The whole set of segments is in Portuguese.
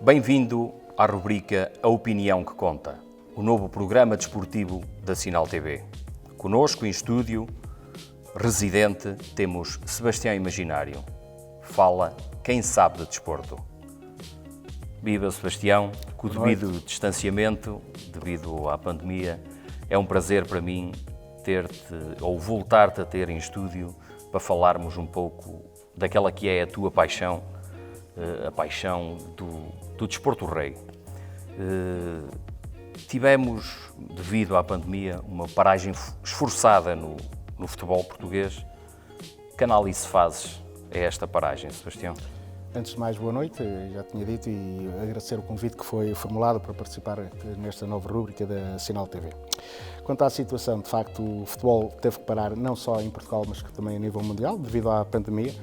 Bem-vindo à rubrica A Opinião que Conta, o novo programa desportivo da Sinal TV. Conosco em estúdio, residente, temos Sebastião Imaginário. Fala quem sabe de desporto. Viva Sebastião, com o devido distanciamento, devido à pandemia, é um prazer para mim ter-te ou voltar-te a ter em estúdio para falarmos um pouco daquela que é a tua paixão, a paixão do desporto rei. Tivemos, devido à pandemia, uma paragem esforçada no futebol português. Que análise fazes a esta paragem, Sebastião? Antes de mais, boa noite, já tinha dito, e agradecer o convite que foi formulado para participar nesta nova rúbrica da Sinal TV. Quanto à situação, de facto, o futebol teve que parar não só em Portugal, mas também a nível mundial, devido à pandemia,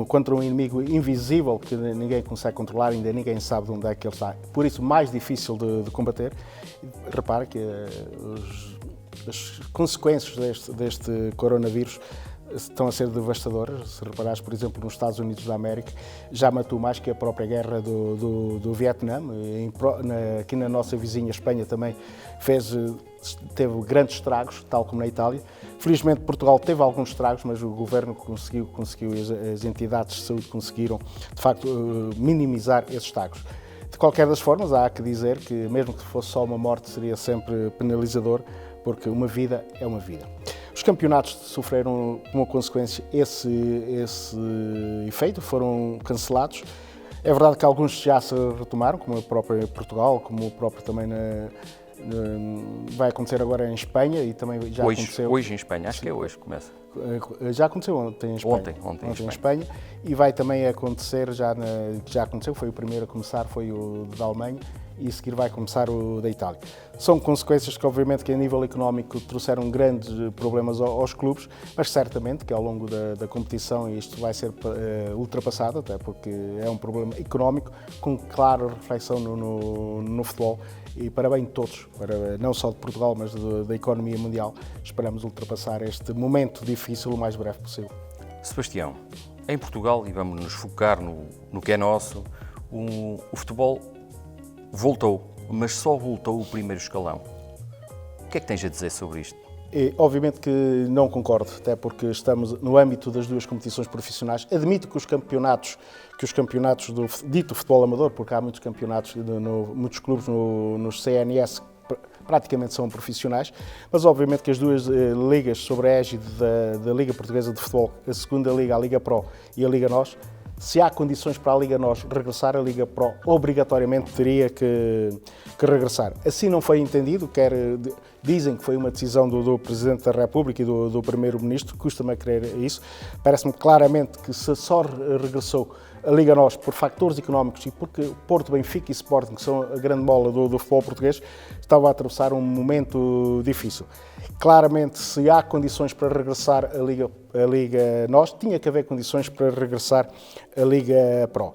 contra um inimigo invisível que ninguém consegue controlar, ainda ninguém sabe de onde é que ele está, por isso mais difícil de combater. Repara que as consequências deste coronavírus estão a ser devastadoras. Se reparares, por exemplo, nos Estados Unidos da América, já matou mais que a própria guerra do Vietnã. Aqui na nossa vizinha Espanha também teve grandes estragos, tal como na Itália. Felizmente Portugal teve alguns estragos, mas o governo conseguiu as entidades de saúde conseguiram, de facto, minimizar esses estragos. De qualquer das formas, há que dizer que mesmo que fosse só uma morte, seria sempre penalizador, porque uma vida é uma vida. Os campeonatos sofreram como consequência esse efeito, foram cancelados. É verdade que alguns já se retomaram, como o próprio Portugal, como o próprio também vai acontecer agora em Espanha e também já aconteceu. Hoje em Espanha, acho que é hoje que começa. Já aconteceu ontem em Espanha. Ontem em Espanha. E vai também acontecer, já aconteceu, foi o primeiro a começar, foi o da Alemanha, e a seguir vai começar o da Itália. São consequências que, obviamente, que a nível económico trouxeram grandes problemas aos clubes, mas certamente que ao longo da competição isto vai ser ultrapassado, até porque é um problema económico com clara reflexão no futebol, e para bem de todos, não só de Portugal, mas da economia mundial. Esperamos ultrapassar este momento difícil o mais breve possível. Sebastião, em Portugal, e vamos nos focar no que é nosso, o futebol voltou, mas só voltou o primeiro escalão. O que é que tens a dizer sobre isto? Obviamente que não concordo, até porque estamos no âmbito das duas competições profissionais. Admito que os campeonatos do dito futebol amador, porque há muitos campeonatos, muitos clubes nos CNS praticamente são profissionais, mas obviamente que as duas ligas sob a égide da Liga Portuguesa de Futebol, a segunda liga, a Liga Pro e a Liga NOS, se há condições para a Liga NOS regressar, a Liga Pro obrigatoriamente teria que regressar. Assim não foi entendido, dizem que foi uma decisão do Presidente da República e do Primeiro-Ministro, custa-me a crer isso. Parece-me claramente que se só regressou a Liga NOS por factores económicos e porque Porto, Benfica e Sporting, que são a grande mola do futebol português, estava a atravessar um momento difícil. Claramente, se há condições para regressar a Liga NOS, tinha que haver condições para regressar a Liga Pro.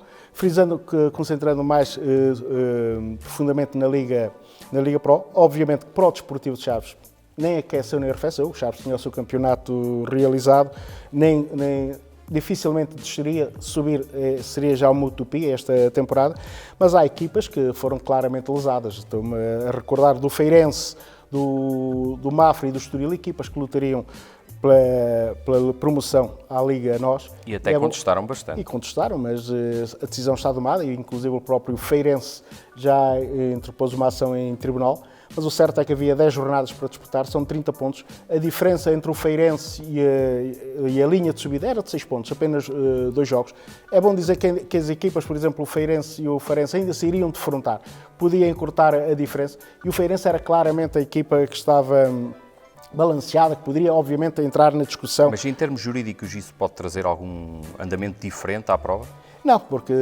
Concentrando mais profundamente na Liga Pro, obviamente que para o Desportivo de Chaves nem aqueceu nem arrefeceu, o Chaves tinha o seu campeonato realizado, dificilmente subir seria já uma utopia esta temporada, mas há equipas que foram claramente lesadas. Estou-me a recordar do Feirense, do Mafra e do Estoril, equipas que lutariam pela promoção à Liga NOS. E até contestaram bastante. E contestaram, mas a decisão está tomada, e inclusive o próprio Feirense já interpôs uma ação em tribunal. Mas o certo é que havia 10 jornadas para disputar, são 30 pontos. A diferença entre o Feirense e a linha de subida era de 6 pontos, apenas 2 jogos. É bom dizer que as equipas, por exemplo, o Feirense e o Farense, ainda se iriam defrontar. Podia encurtar a diferença. E o Feirense era claramente a equipa que estava balanceada, que poderia, obviamente, entrar na discussão. Mas em termos jurídicos isso pode trazer algum andamento diferente à prova? Não, porque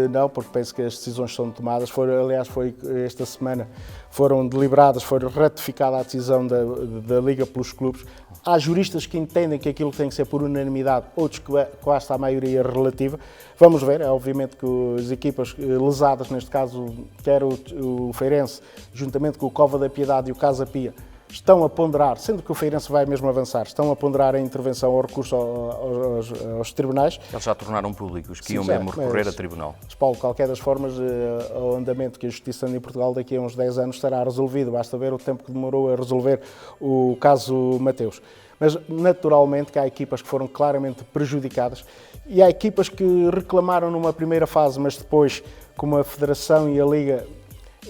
penso que as decisões são tomadas, foi esta semana, foram deliberadas, foi ratificada a decisão da Liga pelos clubes. Há juristas que entendem que aquilo tem que ser por unanimidade, outros que basta a maioria relativa. Vamos ver, é obviamente que as equipas lesadas, neste caso, quer o Feirense, juntamente com o Cova da Piedade e o Casa Pia, estão a ponderar, sendo que o Feirense vai mesmo avançar, estão a ponderar a intervenção ou recurso aos tribunais. Eles já tornaram públicos que Sim, iam já, mesmo recorrer a tribunal. Mas, Paulo, qualquer das formas, o andamento que a Justiça anda em Portugal daqui a uns 10 anos estará resolvido. Basta ver o tempo que demorou a resolver o caso Mateus. Mas, naturalmente, que há equipas que foram claramente prejudicadas e há equipas que reclamaram numa primeira fase, mas depois, como a Federação e a Liga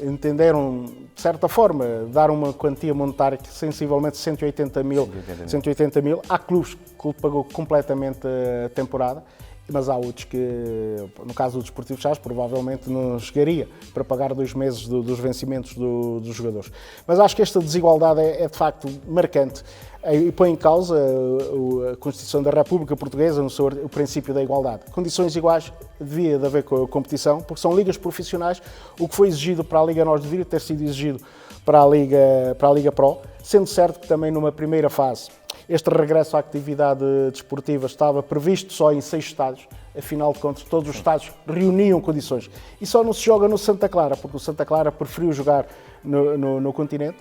entenderam, de certa forma, dar uma quantia monetária que sensivelmente 180 mil. Há clubes que pagou completamente a temporada, mas há outros que, no caso do Desportivo Chaves, provavelmente não chegaria para pagar 2 meses dos vencimentos dos jogadores. Mas acho que esta desigualdade é de facto marcante e põe em causa a Constituição da República Portuguesa, o princípio da igualdade. Condições iguais devia de haver competição, porque são ligas profissionais. O que foi exigido para a Liga Nós deveria ter sido exigido para a Liga Pro, sendo certo que também numa primeira fase este regresso à atividade desportiva estava previsto só em 6 estádios. Afinal de contas, todos os estádios reuniam condições. E só não se joga no Santa Clara, porque o Santa Clara preferiu jogar no continente,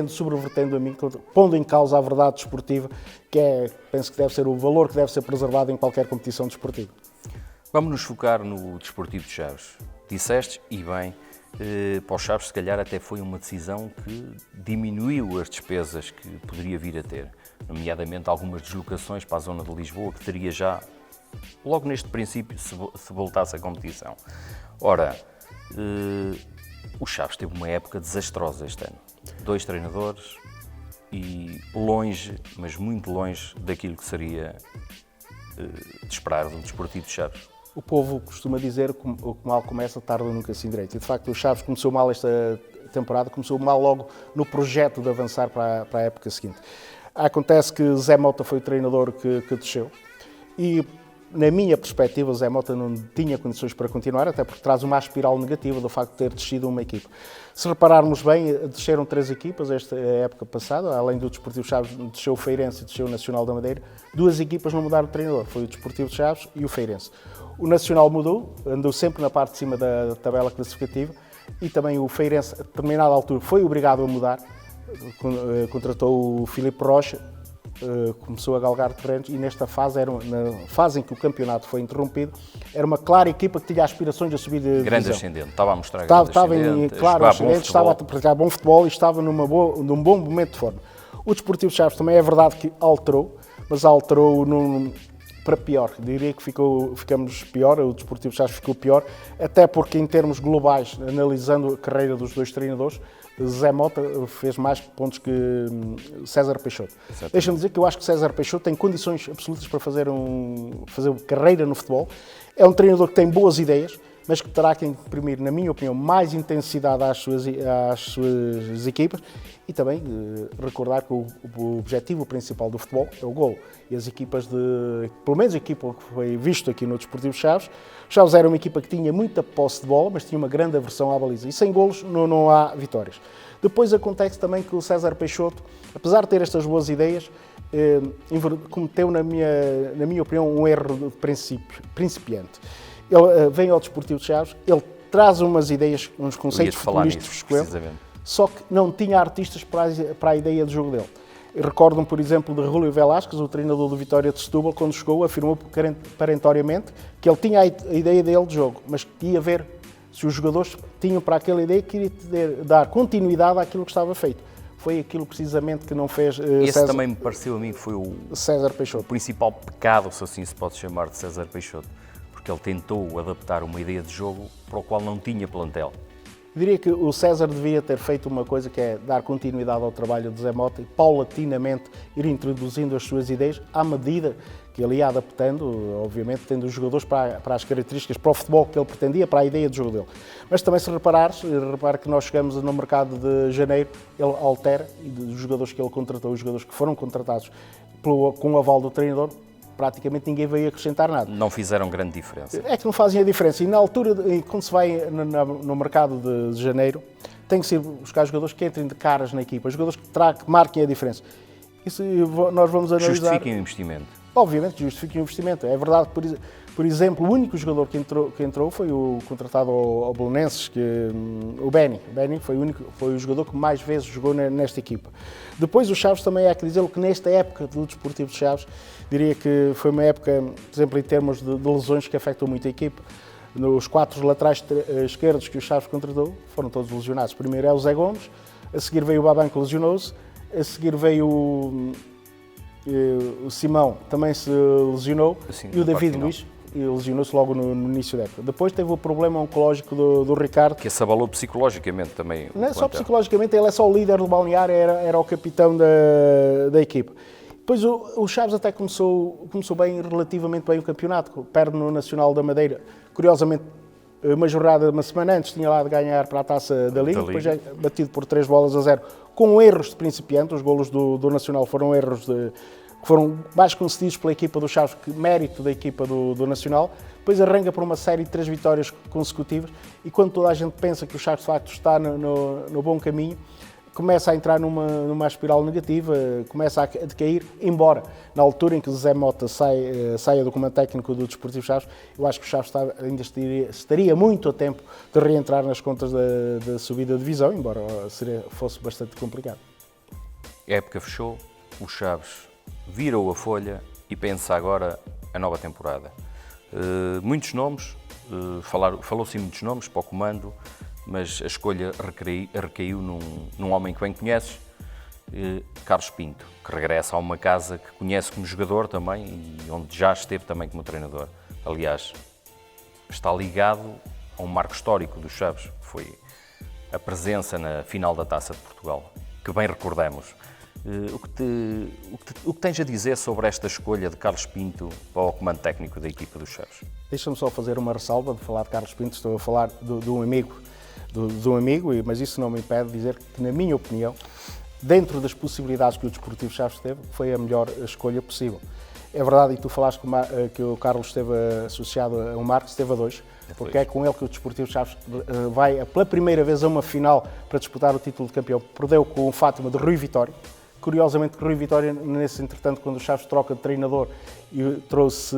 sobrevertendo a mim, pondo em causa a verdade desportiva, penso que deve ser o valor que deve ser preservado em qualquer competição desportiva. Vamos nos focar no Desportivo de Chaves. Disseste, e bem, para os Chaves se calhar até foi uma decisão que diminuiu as despesas que poderia vir a ter, nomeadamente algumas deslocações para a zona de Lisboa, que teria já, logo neste princípio, se voltasse à competição. Ora, o Chaves teve uma época desastrosa este ano. 2 treinadores e longe, mas muito longe daquilo que seria de esperar do Desportivo de Chaves. O povo costuma dizer que o que mal começa, tarde ou nunca se endireita. E, de facto, o Chaves começou mal esta temporada, começou mal logo no projeto de avançar para a época seguinte. Acontece que Zé Mota foi o treinador que desceu e, na minha perspectiva, Zé Mota não tinha condições para continuar, até porque traz uma espiral negativa do facto de ter descido uma equipa. Se repararmos bem, desceram 3 equipas esta época passada, além do Desportivo Chaves, desceu o Feirense e desceu o Nacional da Madeira. 2 equipas não mudaram de treinador, foi o Desportivo de Chaves e o Feirense. O Nacional mudou, andou sempre na parte de cima da tabela classificativa e também o Feirense, a determinada altura, foi obrigado a mudar, contratou o Filipe Rocha, começou a galgar terrenos e nesta fase, na fase em que o campeonato foi interrompido, era uma clara equipa que tinha aspirações a subir de divisão. Grande ascendente, estava a mostrar grande ascendente, claro, estava a praticar bom futebol e estava num bom momento de forma. O Desportivo de Chaves também é verdade que alterou, mas alterou para pior. Diria que ficamos pior, o Desportivo de Chaves ficou pior, até porque em termos globais, analisando a carreira dos 2 treinadores, Zé Mota fez mais pontos que César Peixoto. Deixa-me dizer que eu acho que César Peixoto tem condições absolutas para fazer carreira no futebol. É um treinador que tem boas ideias, mas que terá que imprimir, na minha opinião, mais intensidade às suas equipas e também recordar que o objetivo principal do futebol é o golo. E as equipas pelo menos a equipa que foi visto aqui no Desportivo Chaves, Chaves era uma equipa que tinha muita posse de bola, mas tinha uma grande aversão à baliza e sem golos não há vitórias. Depois acontece também que o César Peixoto, apesar de ter estas boas ideias, cometeu, na minha opinião, um erro de principiante. Ele vem ao Desportivo de Chaves, ele traz umas ideias, uns conceitos futebolísticos com ele, só que não tinha artistas para a ideia de jogo dele. Recordo-me, por exemplo, de Rúlio Velásquez, o treinador do Vitória de Setúbal, quando chegou, afirmou perentoriamente que ele tinha a ideia dele de jogo, mas que ia ver se os jogadores tinham para aquela ideia que iria dar continuidade àquilo que estava feito. Foi aquilo precisamente que não fez Esse César. também me pareceu a mim que foi o César Peixoto. O principal pecado, se assim se pode chamar, de César Peixoto, porque ele tentou adaptar uma ideia de jogo para o qual não tinha plantel. Diria que o César devia ter feito uma coisa que é dar continuidade ao trabalho de Zé Mota e paulatinamente ir introduzindo as suas ideias à medida que ele ia adaptando, obviamente tendo os jogadores para as características, para o futebol que ele pretendia, para a ideia de jogo dele. Mas também se repare que nós chegamos no mercado de janeiro, ele altera e dos jogadores que ele contratou, os jogadores que foram contratados com o aval do treinador, praticamente ninguém veio acrescentar nada. Não fizeram grande diferença. É que não fazem a diferença. E na altura, quando se vai no mercado de janeiro, tem que ser buscar jogadores que entrem de caras na equipa, jogadores que marquem a diferença. Isso nós vamos analisar. Justifiquem o investimento. obviamente justifica o investimento. É verdade que, por exemplo, o único jogador que entrou foi o contratado ao Belenenses, o Benny. O Benny foi o jogador que mais vezes jogou nesta equipa. Depois o Chaves também há que dizer que nesta época do Desportivo de Chaves, diria que foi uma época, por exemplo, em termos de lesões que afetou muito a equipa. Os 4 laterais esquerdos que o Chaves contratou foram todos lesionados. Primeiro é o Zé Gomes, a seguir veio o Babanco, lesionou-se, a seguir veio o Simão, também se lesionou, assim, e o David Luiz lesionou-se logo no início da época. Depois teve o problema oncológico do Ricardo. Que se abalou psicologicamente também. Não é só psicologicamente, ele é só o líder do balneário, era o capitão da equipa. Depois o Chaves até começou bem, relativamente bem o campeonato, perde no Nacional da Madeira. Curiosamente, uma jornada, uma semana antes, tinha lá de ganhar para a Taça da Liga, depois é batido por 3-0, com erros de principiante. Os golos do Nacional foram erros que foram mais concedidos pela equipa do Chaves que mérito da equipa do Nacional. Depois arranca por uma série de 3 vitórias consecutivas e quando toda a gente pensa que o Chaves de facto está no bom caminho, começa a entrar numa espiral negativa, começa a decair, embora na altura em que o Zé Mota saia do comando técnico do Desportivo Chaves, eu acho que o Chaves ainda estaria muito a tempo de reentrar nas contas da subida de divisão, embora fosse bastante complicado. A época fechou, o Chaves virou a folha e pensa agora a nova temporada. Muitos nomes, falou-se em muitos nomes para o comando, mas a escolha recaiu num homem que bem conheces, Carlos Pinto, que regressa a uma casa que conhece como jogador também e onde já esteve também como treinador. Aliás, está ligado a um marco histórico dos Chaves, que foi a presença na final da Taça de Portugal, que bem recordamos. O que tens a dizer sobre esta escolha de Carlos Pinto para o comando técnico da equipa dos Chaves? Deixa-me só fazer uma ressalva de falar de Carlos Pinto, estou a falar de um amigo, mas isso não me impede de dizer que, na minha opinião, dentro das possibilidades que o Desportivo Chaves teve, foi a melhor escolha possível. É verdade, e tu falaste que o Carlos esteve associado a um Marcos, esteve a 2, porque é com ele que o Desportivo Chaves vai pela primeira vez a uma final para disputar o título de campeão. Perdeu com o Fátima de Rui Vitória. Curiosamente, Rui Vitória, nesse entretanto, quando o Chaves troca de treinador e trouxe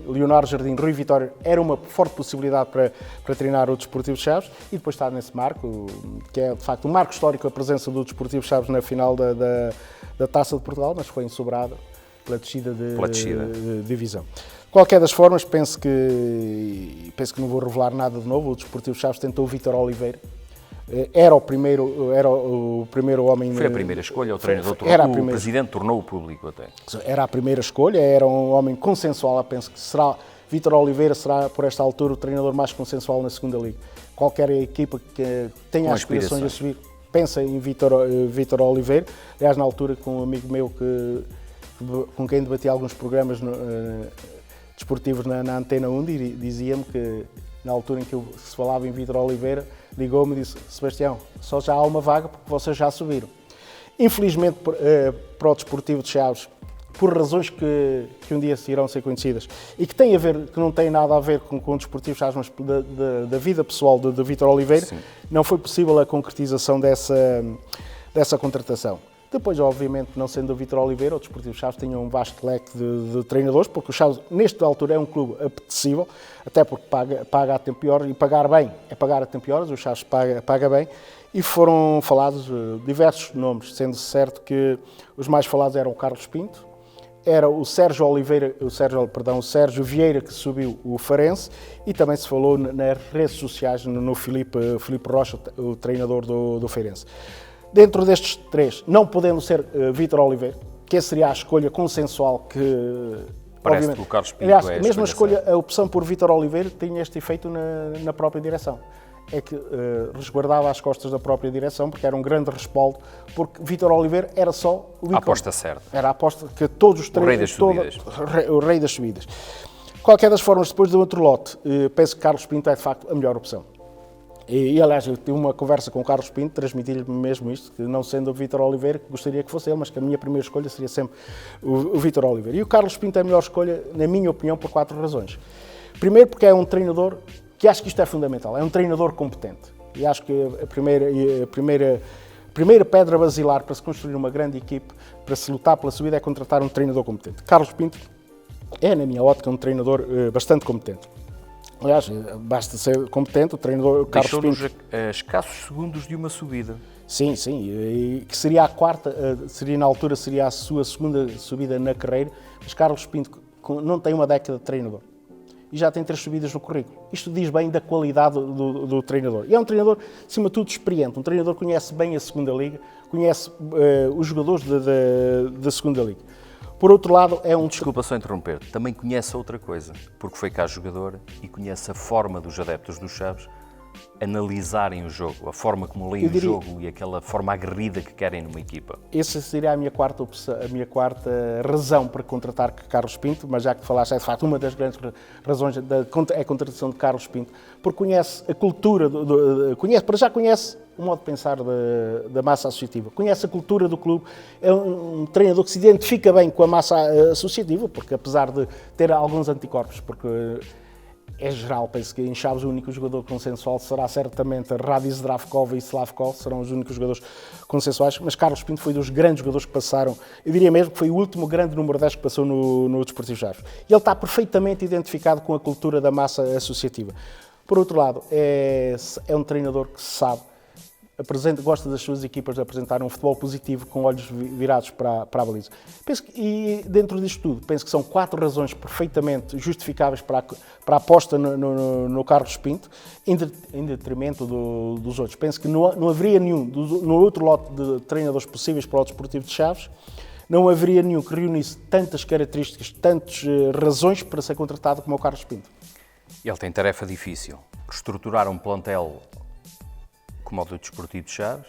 Leonardo Jardim, Rui Vitória era uma forte possibilidade para treinar o Desportivo Chaves e depois está nesse marco, que é de facto um marco histórico, a presença do Desportivo Chaves na final da Taça de Portugal, mas foi ensobrada pela descida de divisão. De qualquer das formas, penso que não vou revelar nada de novo. O Desportivo Chaves tentou o Vítor Oliveira. Era o primeiro homem... Foi a primeira escolha, o treinador o presidente tornou-o público até. Era a primeira escolha, era um homem consensual. Eu penso que Vítor Oliveira será, por esta altura, o treinador mais consensual na segunda Liga. Qualquer equipa que tenha aspirações a subir, pensa em Vítor Oliveira. Aliás, na altura, com um amigo meu com quem debati alguns programas desportivos na Antena 1, dizia-me que, na altura em que se falava em Vítor Oliveira, ligou-me e disse: Sebastião, só já há uma vaga porque vocês já subiram. Infelizmente para o Desportivo de Chaves, por razões que um dia irão ser conhecidas e que não têm nada a ver com o Desportivo de Chaves, mas da vida pessoal de Vítor Oliveira, sim, não foi possível a concretização dessa contratação. Depois, obviamente, não sendo o Vítor Oliveira, o Desportivo de Chaves tinha um vasto leque de treinadores, porque o Chaves, nesta altura, é um clube apetecível, até porque paga a tempo e horas, e pagar bem é pagar a tempo e horas, o Chaves paga bem, e foram falados diversos nomes, sendo certo que os mais falados eram o Carlos Pinto, era o Sérgio Vieira, que subiu o Farense, e também se falou nas redes sociais no Filipe Rocha, o treinador do Feirense. Dentro destes 3, não podendo ser Vítor Oliveira, que seria a escolha consensual que... Parece que o Carlos Pinto aliás, mesmo a opção por Vítor Oliveira tinha este efeito na própria direção. É que resguardava as costas da própria direção, porque era um grande respaldo, porque Vítor Oliveira era só o a aposta certa. Era a aposta que todos os três... O rei das subidas. De qualquer das formas, depois do outro lote, penso que Carlos Pinto é de facto a melhor opção. E aliás, eu tive uma conversa com o Carlos Pinto, transmiti-lhe mesmo isto, que não sendo o Vítor Oliveira, que gostaria que fosse ele, mas que a minha primeira escolha seria sempre o Vítor Oliveira. E o Carlos Pinto é a melhor escolha, na minha opinião, por 4 razões. Primeiro, porque é um treinador, que acho que isto é fundamental, é um treinador competente. E acho que a primeira pedra basilar para se construir uma grande equipe, para se lutar pela subida, é contratar um treinador competente. Carlos Pinto é, na minha ótica, um treinador bastante competente. Aliás, basta ser competente, o treinador Carlos Deixou-nos Pinto... a escassos segundos de uma subida. Sim, e que seria a quarta, seria na altura, seria a sua segunda subida na carreira, mas Carlos Pinto não tem uma década de treinador e já tem 3 subidas no currículo. Isto diz bem da qualidade do treinador. E é um treinador, acima de tudo, experiente, um treinador que conhece bem a segunda liga, conhece os jogadores da segunda liga. Por outro lado, é um... Desculpa só interromper, também conhece outra coisa, porque foi cá jogador e conhece a forma dos adeptos dos Chaves analisarem o jogo, a forma como leem o jogo e aquela forma aguerrida que querem numa equipa. Essa seria a minha quarta opção, a minha quarta razão para contratar Carlos Pinto, mas já que falaste, é de facto uma das grandes razões é a contratação de Carlos Pinto, porque conhece a cultura, conhece o modo de pensar da massa associativa, conhece a cultura do clube, é um treinador que se identifica bem com a massa associativa, porque apesar de ter alguns anticorpos, porque é geral, penso que em Chaves o único jogador consensual será certamente Radis Zdravkov e Slavkov, serão os únicos jogadores consensuais, mas Carlos Pinto foi dos grandes jogadores que passaram, eu diria mesmo que foi o último grande número 10 que passou no Desportivo Chaves. E ele está perfeitamente identificado com a cultura da massa associativa. Por outro lado, é um treinador que sabe, gosta das suas equipas de apresentar um futebol positivo com olhos virados para a baliza. E dentro disto tudo, penso que são 4 razões perfeitamente justificáveis para a aposta no Carlos Pinto, em detrimento dos outros. Penso que não haveria nenhum, no outro lote de treinadores possíveis para o Desportivo de Chaves, não haveria nenhum que reunisse tantas características, tantas razões para ser contratado como o Carlos Pinto. Ele tem tarefa difícil, estruturar um plantel como o do Desportivo de Chaves,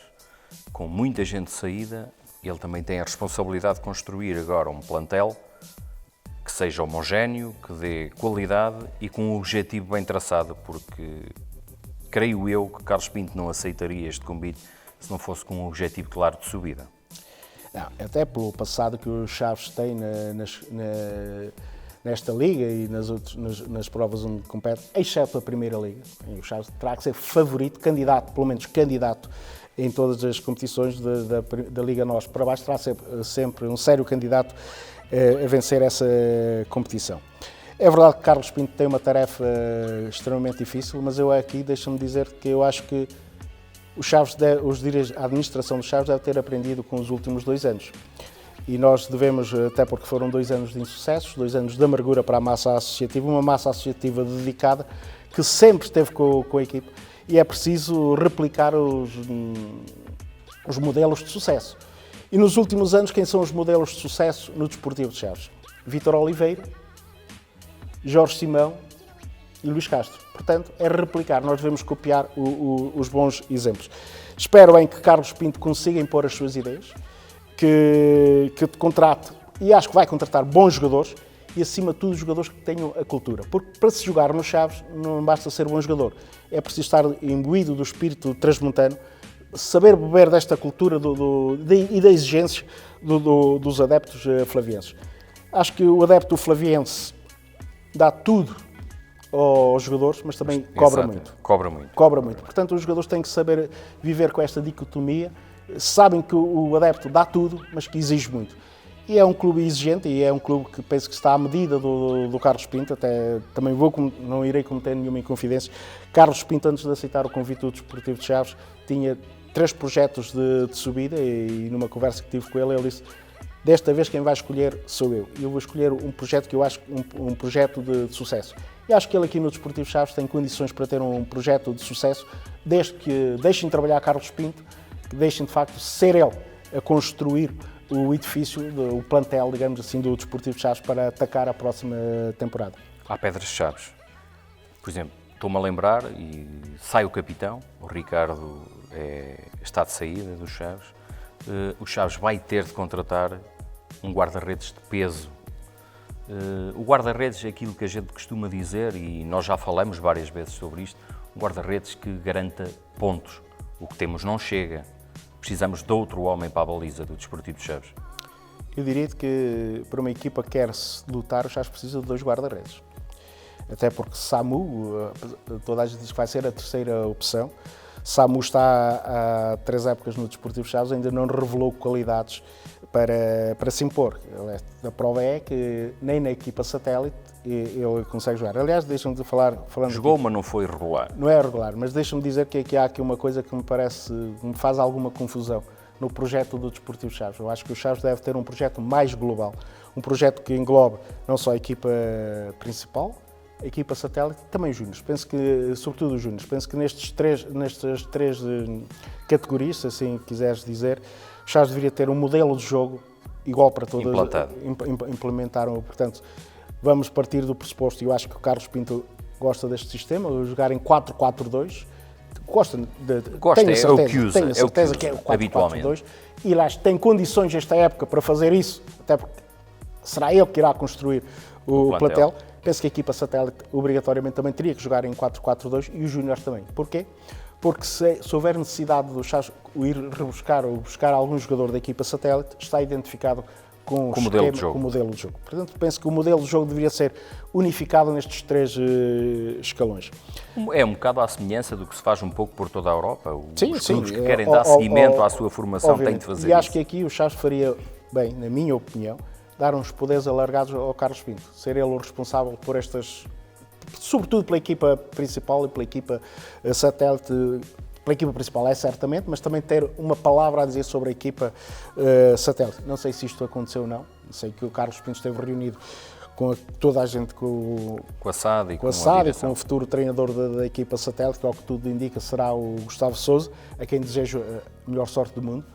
com muita gente de saída. Ele também tem a responsabilidade de construir agora um plantel que seja homogéneo, que dê qualidade e com um objetivo bem traçado, porque creio eu que Carlos Pinto não aceitaria este convite se não fosse com um objetivo claro de subida. Não, até pelo passado que o Chaves tem nesta liga e nas provas onde compete, exceto a Primeira Liga. O Chaves terá que ser favorito, candidato, pelo menos candidato, em todas as competições da Liga Nós para baixo, terá sempre um sério candidato a vencer essa competição. É verdade que Carlos Pinto tem uma tarefa extremamente difícil, mas eu aqui deixo-me dizer que eu acho que a administração do Chaves deve ter aprendido com os últimos 2 anos. E nós devemos, até porque foram 2 anos de insucessos, 2 anos de amargura para a massa associativa, uma massa associativa dedicada, que sempre esteve com a equipe, e é preciso replicar os modelos de sucesso. E nos últimos anos, quem são os modelos de sucesso no Desportivo de Chaves? Vítor Oliveira, Jorge Simão e Luís Castro. Portanto, é replicar, nós devemos copiar os bons exemplos. Espero bem que Carlos Pinto consiga impor as suas ideias, que contrate, e acho que vai contratar bons jogadores, e acima de tudo jogadores que tenham a cultura. Porque para se jogar nos Chaves não basta ser bom jogador, é preciso estar imbuído do espírito transmontano, saber beber desta cultura e da exigência dos adeptos flavienses. Acho que o adepto flaviense dá tudo aos jogadores, mas também cobra muito. Cobra muito. Portanto, os jogadores têm que saber viver com esta dicotomia. Sabem que o adepto dá tudo, mas que exige muito. E é um clube exigente, e é um clube que penso que está à medida do Carlos Pinto, até também não irei cometer nenhuma inconfidência. Carlos Pinto, antes de aceitar o convite do Desportivo de Chaves, tinha 3 projetos de subida, e numa conversa que tive com ele disse: desta vez quem vai escolher sou eu. E eu vou escolher um projeto que eu acho um projeto de sucesso. E acho que ele aqui no Desportivo de Chaves tem condições para ter um projeto de sucesso, desde que deixem trabalhar Carlos Pinto, que deixem de facto ser ele a construir o edifício, o plantel, digamos assim, do Desportivo de Chaves para atacar a próxima temporada. Há pedras de Chaves. Por exemplo, estou-me a lembrar, e sai o capitão, o Ricardo está de saída dos Chaves, o Chaves vai ter de contratar um guarda-redes de peso. O guarda-redes é aquilo que a gente costuma dizer, e nós já falamos várias vezes sobre isto, um guarda-redes que garanta pontos. O que temos não chega. Precisamos de outro homem para a baliza do Desportivo de Chaves. Eu diria que para uma equipa que quer-se lutar, o Chaves precisa de 2 guarda-redes. Até porque Samu, toda a gente diz que vai ser a terceira opção. Samu está há 3 épocas no Desportivo de Chaves, ainda não revelou qualidades para se impor. A prova é que nem na equipa satélite ele consegue jogar. Aliás, deixa-me de falar... Jogou, mas não foi regular. Não é regular, mas deixa-me dizer que há aqui uma coisa que me faz alguma confusão no projeto do Desportivo Chaves. Eu acho que o Chaves deve ter um projeto mais global, um projeto que englobe não só a equipa principal, a equipa satélite, também os júniores. Penso que, sobretudo os júniores, penso que nestas três categorias, se assim quiseres dizer, o Chaves deveria ter um modelo de jogo igual para todas. Implementaram, portanto, vamos partir do pressuposto, e eu acho que o Carlos Pinto gosta deste sistema, jogar em 4-4-2. Gosta, tenho a certeza que é o 4-4-2 e lá tem condições esta época para fazer isso, até porque será ele que irá construir o plantel. Penso que a equipa satélite obrigatoriamente também teria que jogar em 4-4-2 e os júniores também. Porquê? Porque se houver necessidade do Chaves ir rebuscar ou buscar algum jogador da equipa satélite, está identificado com o modelo de jogo. Portanto, penso que o modelo de jogo deveria ser unificado nestes três escalões. É um bocado à semelhança do que se faz um pouco por toda a Europa. Os clubes que querem dar dar seguimento à sua formação têm de fazer isso. E acho que aqui o Chaves faria bem, na minha opinião, dar uns poderes alargados ao Carlos Pinto. Ser ele o responsável por estas, sobretudo pela equipa principal e pela equipa satélite. Pela equipa principal é certamente, mas também ter uma palavra a dizer sobre a equipa satélite. Não sei se isto aconteceu ou não. Sei que o Carlos Pinto esteve reunido com toda a gente, com a SAD e com o futuro treinador da equipa satélite, que ao que tudo indica será o Gustavo Sousa, a quem desejo a melhor sorte do mundo.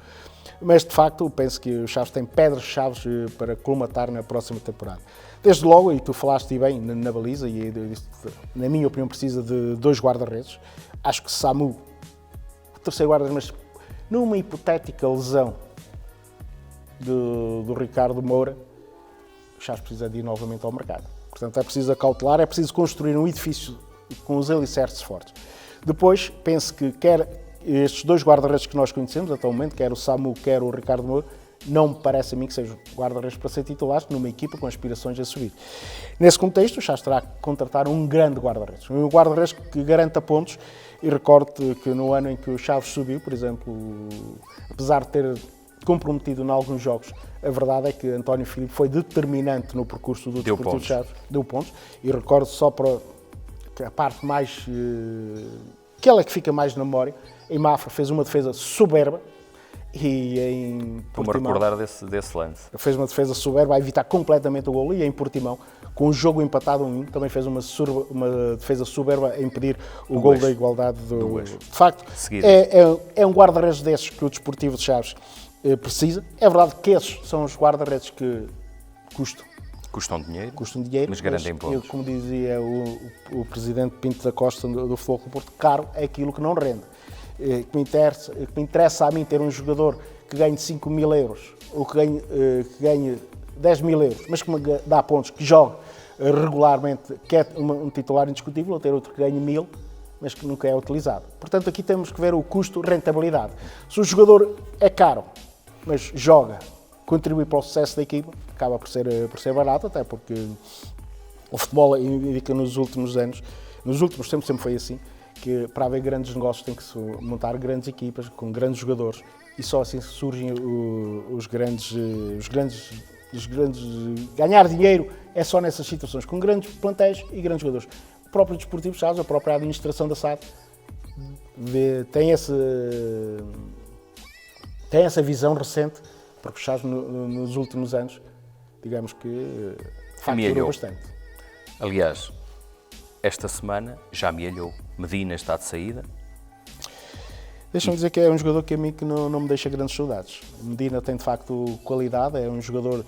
Mas, de facto, penso que o Chaves tem pedras-chaves para colmatar na próxima temporada. Desde logo, e tu falaste bem na baliza, e na minha opinião precisa de 2 guarda-redes. Acho que Samu, o terceiro guarda-redes, mas numa hipotética lesão do Ricardo Moura, o Chaves precisa de ir novamente ao mercado. Portanto, é preciso acautelar, é preciso construir um edifício com os alicerces fortes. Depois, penso que quer estes 2 guarda-redes que nós conhecemos até o momento, quer o Samu, quer o Ricardo Moura, não me parece a mim que sejam guarda-redes para ser titulares numa equipa com aspirações a subir. Nesse contexto, o Chaves terá que contratar um grande guarda-redes. Um guarda-redes que garanta pontos, e recordo que no ano em que o Chaves subiu, por exemplo, apesar de ter comprometido em alguns jogos, a verdade é que António Filipe foi determinante no percurso do Desportivo de Chaves, deu pontos, e recordo só para a parte mais, aquela que fica mais na memória, em Mafra fez uma defesa soberba, e em Portimão... Estou-me a recordar desse lance. Fez uma defesa soberba a evitar completamente o golo, e em Portimão, com o jogo empatado 1-1, também fez uma defesa soberba a impedir o golo da igualdade do... De facto, é um guarda-redes desses que o Desportivo de Chaves precisa. É verdade que esses são os guarda-redes que Custam dinheiro, mas garantem pontos. Como dizia o presidente Pinto da Costa do Futebol Clube do Porto, caro é aquilo que não rende. Que me interessa a mim ter um jogador que ganhe 5.000 euros ou que ganhe 10.000 euros, mas que me dá pontos, que jogue regularmente, que é um titular indiscutível, ou ter outro que ganhe 1.000, mas que nunca é utilizado. Portanto, aqui temos que ver o custo-rentabilidade. Se o jogador é caro, mas joga, contribui para o sucesso da equipa, acaba por ser barato, até porque o futebol indica nos últimos anos, nos últimos tempos sempre foi assim, que para haver grandes negócios tem que se montar grandes equipas, com grandes jogadores, e só assim surgem os grandes... Ganhar dinheiro é só nessas situações, com grandes plantéis e grandes jogadores. O próprio Desportivo Chaves, a própria administração da SAD, tem essa visão recente, porque o Chaves nos últimos anos, digamos que, de facto, melhorou bastante. Aliás, esta semana já amealhou. Medina está de saída. Deixa-me dizer que é um jogador que a mim que não me deixa grandes saudades. Medina tem de facto qualidade, é um jogador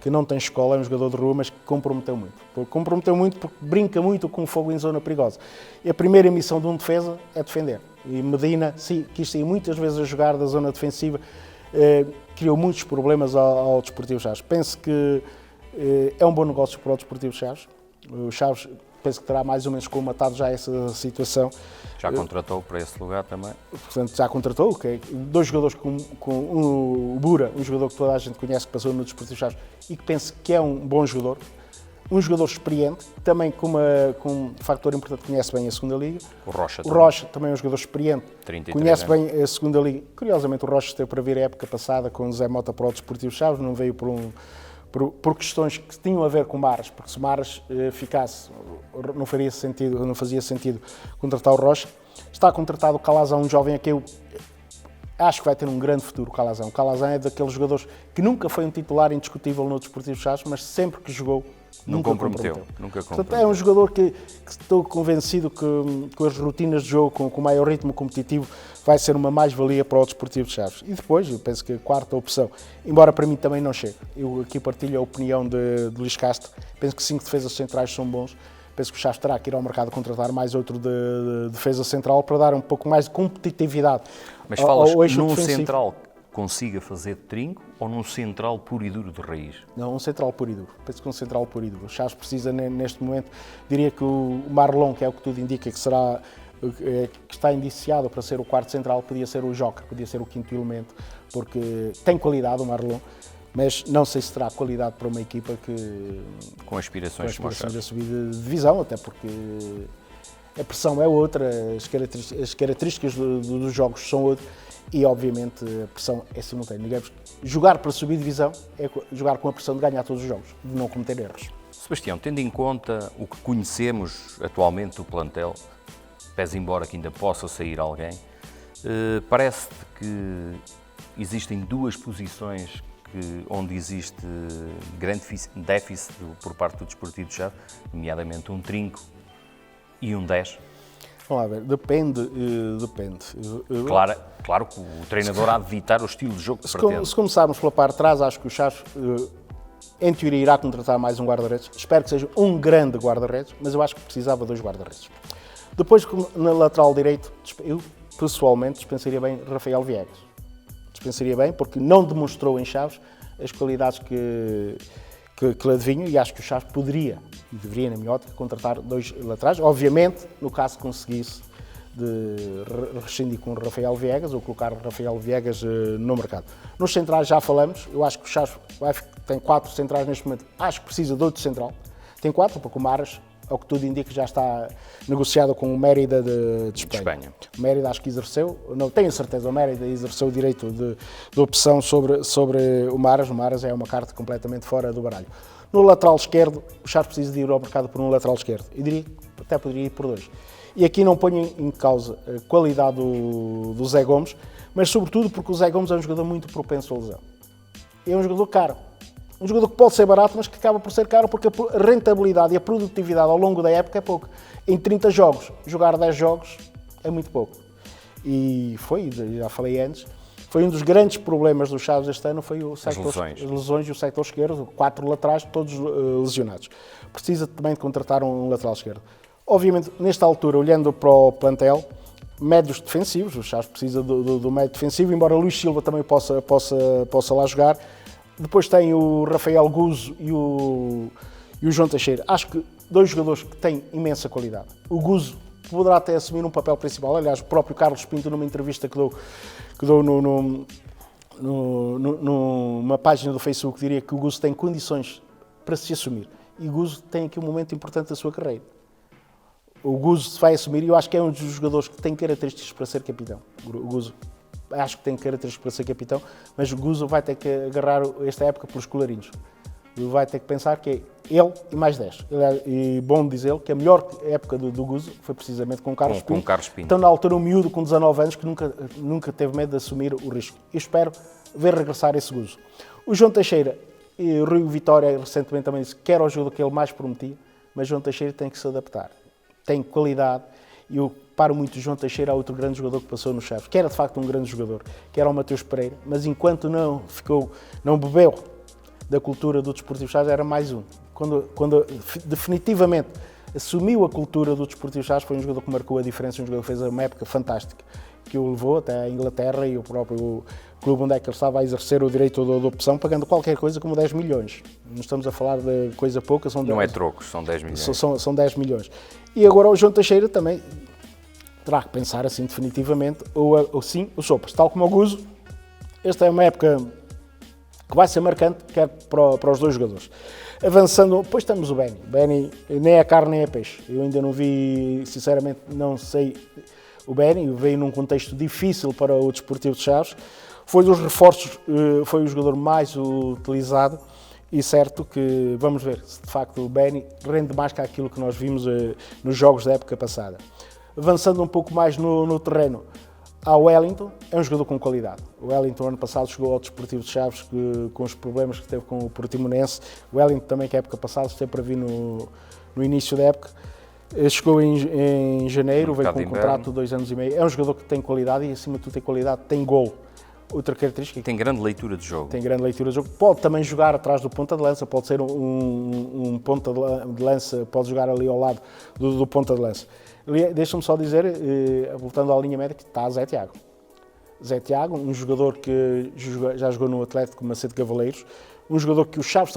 que não tem escola, é um jogador de rua, mas que comprometeu muito. Comprometeu muito porque brinca muito com o fogo em zona perigosa. E a primeira missão de um defesa é defender. E Medina, sim, quis sair muitas vezes a jogar da zona defensiva, criou muitos problemas ao Desportivo Chaves. Penso que é um bom negócio para o Desportivo Chaves. O Chaves penso que terá mais ou menos colmatado já essa situação. Já contratou para esse lugar também? Portanto, já contratou, okay. 2 jogadores com o Bura, um jogador que toda a gente conhece, que passou no Desportivo Chaves e que penso que é um bom jogador. um jogador experiente, também com um fator importante, conhece bem a segunda Liga. O Rocha. O Rocha também é um jogador experiente, 33 conhece anos. bem a segunda Liga. Curiosamente, o Rocha esteve para vir a época passada com o Zé Mota para o Desportivo Chaves, não veio por questões que tinham a ver com o Maras, porque se o Maras ficasse, não fazia sentido contratar o Rocha. Está contratado o Calazão, um jovem a quem eu acho que vai ter um grande futuro, o Calazão. O Calazão é daqueles jogadores que nunca foi um titular indiscutível no Desportivo Chaves, mas sempre que jogou, nunca comprometeu. Portanto, é um jogador que estou convencido que com as rotinas de jogo, com o maior ritmo competitivo, vai ser uma mais-valia para o Desportivo de Chaves. E depois, eu penso que a quarta opção, embora para mim também não chegue, eu aqui partilho a opinião de Luís Castro, penso que 5 defesas centrais são bons, penso que o Chaves terá que ir ao mercado contratar mais outro de defesa central para dar um pouco mais de competitividade. Mas falas ao eixo num defensivo. central consiga fazer de trinco ou num central puro e duro de raiz? Não, um central puro e duro. Penso que um central puro e duro. O Chaves precisa, neste momento, diria que o Marlon, que é o que tudo indica, que está indiciado para ser o quarto central, podia ser o Joker, podia ser o quinto elemento, porque tem qualidade o Marlon, mas não sei se terá qualidade para uma equipa que Com aspirações como o a Chaves. subir de divisão, até porque a pressão é outra, as características dos jogos são outras e, obviamente, a pressão é simultânea. Digamos, jogar para subir de divisão é jogar com a pressão de ganhar todos os jogos, de não cometer erros. Sebastião, tendo em conta o que conhecemos atualmente do plantel, pese embora que ainda possa sair alguém, parece-te que existem duas posições onde existe grande déficit por parte do Desportivo de Chaves, nomeadamente um trinco e um 10. Vamos lá ver, depende. Claro que o treinador há de evitar o estilo de jogo que pretende. Se começarmos pela parte de trás, acho que o Chaves, em teoria, irá contratar mais um guarda-redes. Espero que seja um grande guarda-redes, mas eu acho que precisava de 2 guarda-redes. Depois, na lateral direito, eu pessoalmente dispensaria bem Rafael Viegas. Dispensaria bem, porque não demonstrou em Chaves as qualidades que lhe adivinho, e acho que o Chaves poderia, e deveria, na minha ótica, contratar 2 laterais. Obviamente, no caso conseguisse de rescindir com o Rafael Viegas ou colocar Rafael Viegas no mercado. Nos centrais já falamos, eu acho que o Chaves tem 4 centrais neste momento, acho que precisa de outro central. Tem 4, porque o Maras, ao que tudo indica, já está negociado com o Mérida de Espanha. O Mérida acho que exerceu, não tenho certeza, o Mérida exerceu o direito de opção sobre o Maras. O Maras é uma carta completamente fora do baralho. No lateral esquerdo, o Chaves precisa de ir ao mercado por um lateral esquerdo. Eu diria que até poderia ir por 2. E aqui não ponho em causa a qualidade do Zé Gomes, mas sobretudo porque o Zé Gomes é um jogador muito propenso à lesão. É um jogador caro. Um jogador que pode ser barato, mas que acaba por ser caro porque a rentabilidade e a produtividade ao longo da época é pouco. Em 30 jogos, jogar 10 jogos é muito pouco. E já falei antes, foi um dos grandes problemas do Chaves este ano, foi as lesões e o sector esquerdo, 4 laterais, todos lesionados. Precisa também de contratar um lateral esquerdo. Obviamente, nesta altura, olhando para o plantel, médios defensivos, o Chaves precisa do médio defensivo, embora Luís Silva também possa lá jogar. Depois tem o Rafael Guzo e o João Teixeira. Acho que 2 jogadores que têm imensa qualidade. O Guzo poderá até assumir um papel principal. Aliás, o próprio Carlos Pinto, numa entrevista que deu numa página do Facebook, diria que o Guzo tem condições para se assumir. E o Guzo tem aqui um momento importante da sua carreira. O Guzo se vai assumir e eu acho que é um dos jogadores que tem características para ser capitão. O Guzo. Acho que tem características para ser capitão, mas o Guzo vai ter que agarrar esta época pelos colarinhos. Ele vai ter que pensar que é ele e mais 10. E bom dizer que a melhor época do Guzo foi precisamente com o Carlos Pinto. Então, na altura, um miúdo com 19 anos que nunca teve medo de assumir o risco. Eu espero ver regressar esse Guzo. O João Teixeira e o Rui Vitória recentemente também disse que era o jogador que ele mais prometia, mas João Teixeira tem que se adaptar. Tem qualidade. E eu paro muito o João Teixeira, outro grande jogador que passou no Chaves, que era de facto um grande jogador, que era o Mateus Pereira, mas enquanto não bebeu da cultura do Desportivo Chaves, era mais um. Quando definitivamente assumiu a cultura do Desportivo Chaves, foi um jogador que marcou a diferença, um jogador que fez uma época fantástica, que o levou até a Inglaterra e o próprio clube onde é que ele estava a exercer o direito de opção, pagando qualquer coisa como 10 milhões. Não estamos a falar de coisa pouca, Não é trocos, são 10 milhões. São 10 milhões. E agora o João Teixeira também terá que pensar assim definitivamente, ou sim, o Sopas, tal como o Guzo. Esta é uma época que vai ser marcante, quer para os 2 jogadores. Avançando, depois temos o Beni. Beni nem é carne nem é peixe. Eu ainda não vi, sinceramente, não sei o Beni. Veio num contexto difícil para o Desportivo de Chaves. Foi dos reforços, foi o jogador mais utilizado. E certo que vamos ver se de facto o Beni rende mais que aquilo que nós vimos nos jogos da época passada. Avançando um pouco mais no terreno, há o Wellington, é um jogador com qualidade. O Wellington ano passado chegou ao Desportivo de Chaves com os problemas que teve com o Portimonense. O Wellington também, que a época passada esteve para vir no início da época. Chegou em janeiro, veio com um contrato de 2 anos e meio. É um jogador que tem qualidade e acima de tudo tem qualidade, tem golo. Outra característica... Tem grande leitura de jogo. Tem grande leitura de jogo. Pode também jogar atrás do ponta de lança, pode ser um ponta de lança, pode jogar ali ao lado do ponta de lança. Deixa-me só dizer, voltando à linha média, que está Zé Tiago. Zé Tiago, um jogador que já jogou no Atlético Macedo Cavaleiros, um jogador que o Chaves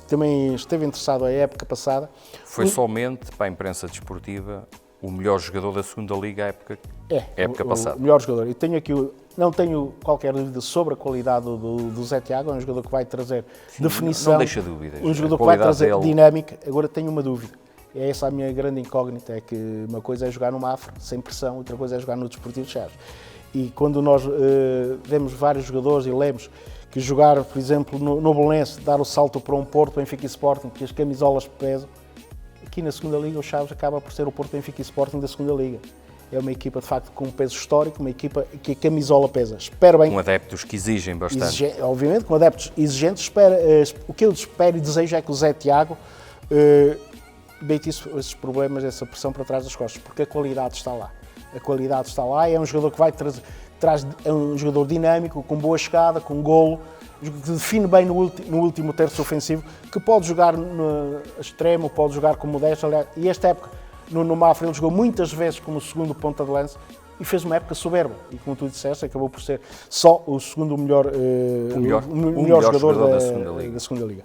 também esteve interessado a época passada. Foi somente para a imprensa desportiva o melhor jogador da segunda Liga à época passada. O melhor jogador. E tenho aqui, não tenho qualquer dúvida sobre a qualidade do Zé Tiago, é um jogador que vai trazer definição. Não deixa dúvidas. Um jogador que vai trazer dinâmica. Agora tenho uma dúvida. É essa a minha grande incógnita, é que uma coisa é jogar no Mafra, sem pressão, outra coisa é jogar no Desportivo de Chaves. E quando nós vemos vários jogadores e lemos que jogar, por exemplo, no Belenense, dar o salto para um Porto, Benfica e Sporting, que as camisolas pesam, aqui na segunda Liga o Chaves acaba por ser o Porto, Benfica e Sporting da segunda Liga. É uma equipa, de facto, com um peso histórico, uma equipa que a camisola pesa. Espero bem... Com adeptos que exigem bastante. Obviamente, com adeptos exigentes. O que eu espero e desejo é que o Zé Tiago deite esses problemas, essa pressão para trás das costas, porque a qualidade está lá. A qualidade está lá e é um jogador que vai é um jogador dinâmico, com boa chegada, com golo, que define bem no último terço ofensivo, que pode jogar no extremo, pode jogar como 10, aliás, e esta época no Mafra ele jogou muitas vezes como segundo ponta de lança e fez uma época soberba, e como tu disseste, acabou por ser só o segundo melhor jogador da segunda Liga.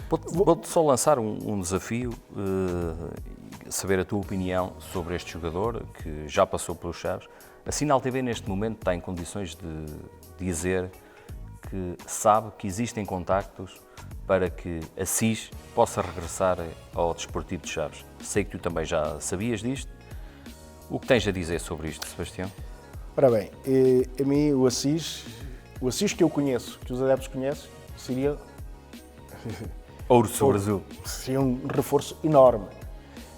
Vou-te só lançar um desafio, saber a tua opinião sobre este jogador que já passou pelos Chaves. A Sinal TV neste momento está em condições de dizer que sabe que existem contactos para que Assis possa regressar ao Desportivo de Chaves. Sei que tu também já sabias disto. O que tens a dizer sobre isto, Sebastião? Ora bem, a mim o Assis que eu conheço, que os adeptos conhecem, seria... Ouro sobre azul. Seria um reforço enorme.